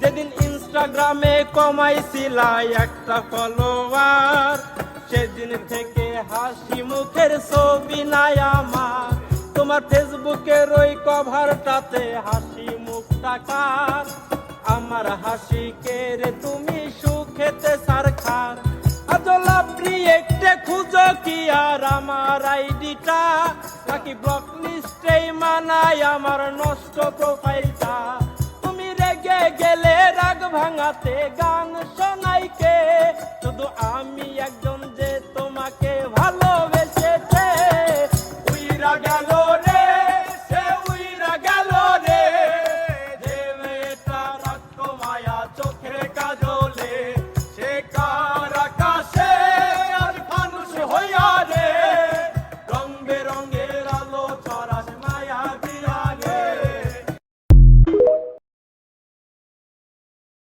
সেদিন ইনস্টাগ্রামে কমাইছিলা একটা ফলোয়ার, সেদিন থেকে হাসি মুখের ছবি নাই আমার। তোমার ফেসবুকের ওই কভারটাতে হাসি মুখটা কার? আমার হাসিকে রে তুমি সুখেতে সারখার। আজলাপ্রি একটে খুঁজো কি আর আমার আইডিটা, নাকি ব্লক লিস্টেই মানায় আমার নষ্ট প্রোফাইলটা? তুমি রেগে গেলে রাগ ভাঙাতে গান শোনাইকে, শুধু আমি একজন